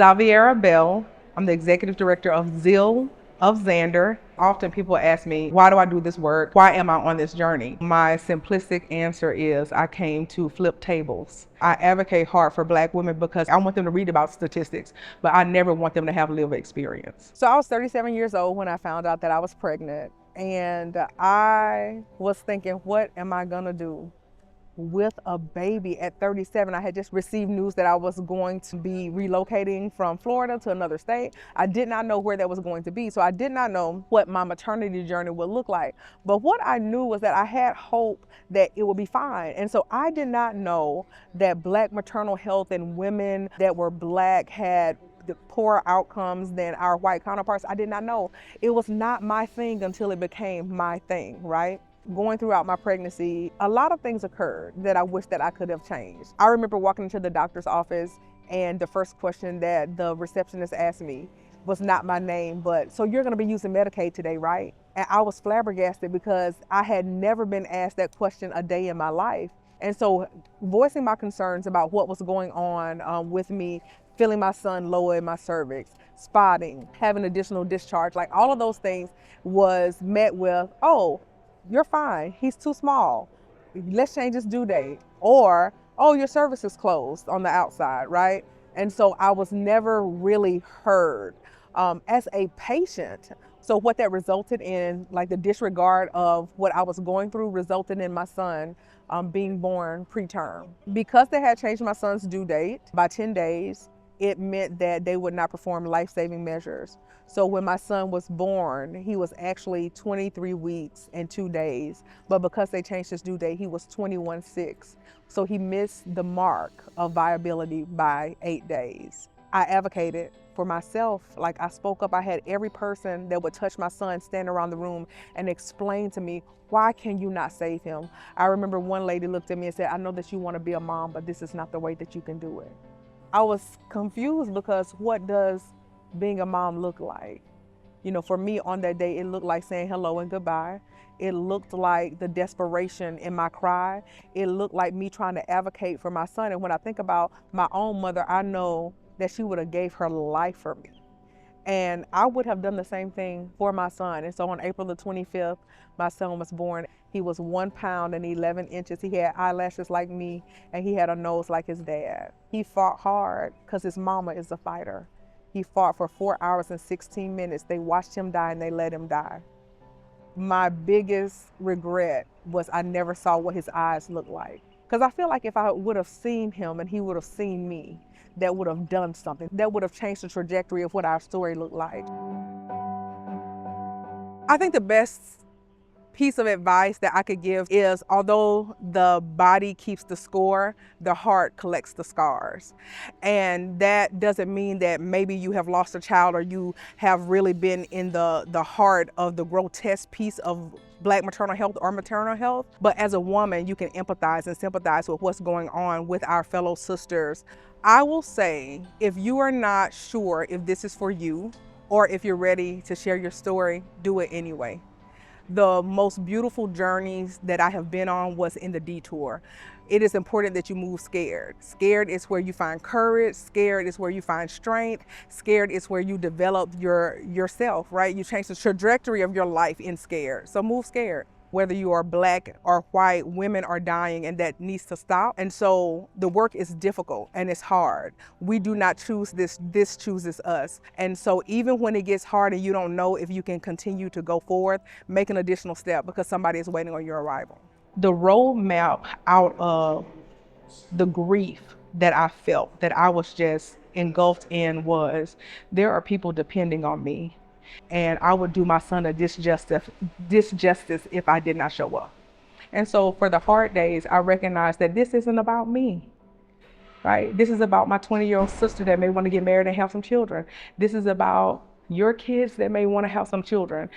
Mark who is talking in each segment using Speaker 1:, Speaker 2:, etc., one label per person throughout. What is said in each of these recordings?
Speaker 1: Xaviera. I'm the executive director of Zeal of Zander. Often people ask me, why do I do this work? Why am I on this journey? My simplistic answer is I came to flip tables. I advocate hard for Black women because I want them to read about statistics, but I never want them to have lived experience. So I was 37 years old when I found out that I was pregnant, and I was thinking, what am I gonna do with a baby at 37? I had just received news that I was going to be relocating from Florida to another state. I did not know where that was going to be, so I did not know what my maternity journey would look like. But what I knew was that I had hope that it would be fine. And so I did not know that Black maternal health and women that were Black had the poorer outcomes than our white counterparts. I did not know. It was not my thing until it became my thing, right? Going throughout my pregnancy, a lot of things occurred that I wish that I could have changed. I remember walking into the doctor's office, and the first question that the receptionist asked me was not my name, but, so you're gonna be using Medicaid today, right? And I was flabbergasted because I had never been asked that question a day in my life. And so voicing my concerns about what was going on with me, feeling my son lower in my cervix, spotting, having additional discharge, like all of those things was met with, oh, you're fine, he's too small, let's change his due date. Or, oh, your cervix is closed on the outside, right? And so I was never really heard as a patient. So what that resulted in, like the disregard of what I was going through, resulted in my son being born preterm. Because they had changed my son's due date by 10 days, it meant that they would not perform life-saving measures. So when my son was born, he was actually 23 weeks and 2 days. But because they changed his due date, he was 21.6. So he missed the mark of viability by 8 days. I advocated for myself. Like, I spoke up. I had every person that would touch my son stand around the room and explain to me, why can you not save him? I remember one lady looked at me and said, I know that you want to be a mom, but this is not the way that you can do it. I was confused because what does being a mom look like? You know, for me on that day, it looked like saying hello and goodbye. It looked like the desperation in my cry. It looked like me trying to advocate for my son. And when I think about my own mother, I know that she would have gave her life for me. And I would have done the same thing for my son. And so on April the 25th, my son was born. He was 1 pound and 11 inches. He had eyelashes like me, and he had a nose like his dad. He fought hard because his mama is a fighter. He fought for 4 hours and 16 minutes. They watched him die and they let him die. My biggest regret was I never saw what his eyes looked like. Because I feel like if I would have seen him and he would have seen me, that would have done something. That would have changed the trajectory of what our story looked like. I think the best piece of advice that I could give is, although the body keeps the score, the heart collects the scars. And that doesn't mean that maybe you have lost a child or you have really been in the heart of the grotesque piece of Black maternal health or maternal health. But as a woman, you can empathize and sympathize with what's going on with our fellow sisters. I will say, if you are not sure if this is for you or if you're ready to share your story, do it anyway. The most beautiful journeys that I have been on was in the detour. It is important that you move scared. Scared is where you find courage. Scared is where you find strength. Scared is where you develop yourself, right? You change the trajectory of your life in scared. So move scared. Whether you are Black or white, women are dying, and that needs to stop. And so the work is difficult and it's hard. We do not choose this, this chooses us. And so even when it gets hard and you don't know if you can continue to go forward, make an additional step because somebody is waiting on your arrival. The roadmap out of the grief that I felt, that I was just engulfed in, was there are people depending on me. And I would do my son a disjustice if I did not show up. And so for the hard days, I recognized that this isn't about me, right? This is about my 20-year-old sister that may want to get married and have some children. This is about your kids that may want to have some children.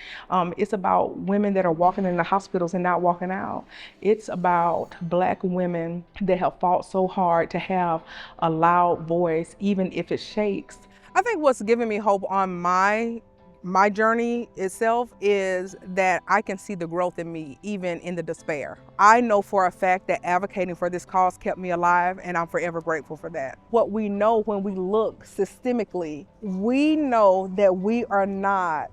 Speaker 1: It's about women that are walking in the hospitals and not walking out. It's about Black women that have fought so hard to have a loud voice, even if it shakes. I think what's given me hope on my My journey itself is that I can see the growth in me, even in the despair. I know for a fact that advocating for this cause kept me alive, and I'm forever grateful for that. What we know when we look systemically, we know that we are not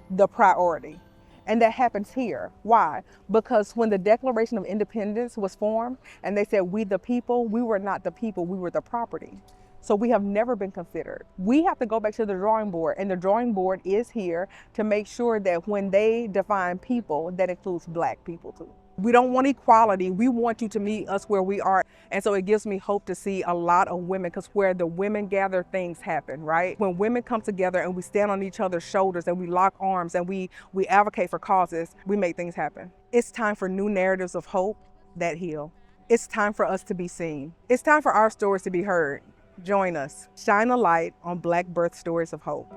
Speaker 1: the priority. And that happens here. Why? Because when the Declaration of Independence was formed and they said, we the people, we were not the people, we were the property. So we have never been considered. We have to go back to the drawing board, and the drawing board is here to make sure that when they define people, that includes Black people too. We don't want equality. We want you to meet us where we are. And so it gives me hope to see a lot of women, because where the women gather, things happen, right? When women come together and we stand on each other's shoulders and we lock arms and we advocate for causes, we make things happen. It's time for new narratives of hope that heal. It's time for us to be seen. It's time for our stories to be heard. Join us. Shine a light on Black birth stories of hope.